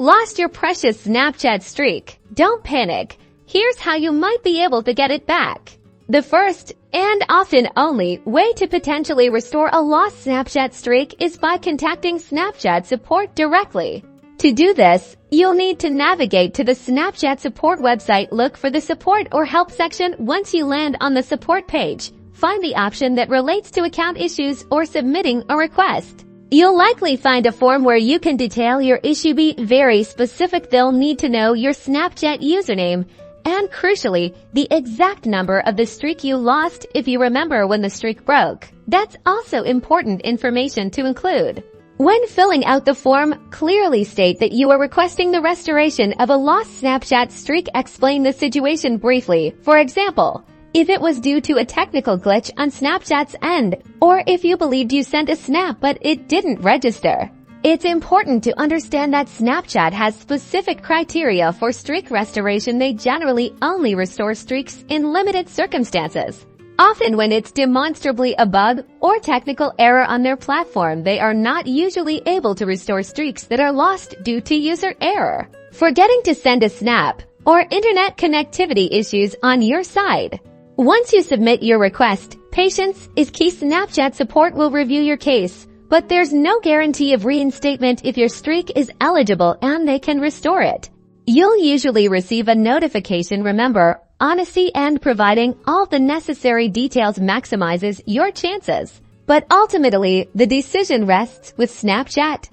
Lost your precious Snapchat streak? Don't panic. Here's how you might be able to get it back. The first, and often only, way to potentially restore a lost Snapchat streak is by contacting Snapchat support directly. To do this, you'll need to navigate to the Snapchat support website. Look for the support or help section. Once you land on the support page, find the option that relates to account issues or submitting a request. You'll likely find a form where you can detail your issue. Be very specific. They'll need to know your Snapchat username and, crucially, the exact number of the streak you lost if you remember when the streak broke. That's also important information to include. When filling out the form, clearly state that you are requesting the restoration of a lost Snapchat streak. Explain the situation briefly. For example, if it was due to a technical glitch on Snapchat's end, or if you believed you sent a snap but it didn't register. It's important to understand that Snapchat has specific criteria for streak restoration. They generally only restore streaks in limited circumstances. Often when it's demonstrably a bug or technical error on their platform, they are not usually able to restore streaks that are lost due to user error, forgetting to send a snap, or internet connectivity issues on your side. Once you submit your request, patience is key. Snapchat support will review your case, but there's no guarantee of reinstatement if your streak is eligible and they can restore it. You'll usually receive a notification. Remember, honesty and providing all the necessary details maximizes your chances. But ultimately, the decision rests with Snapchat.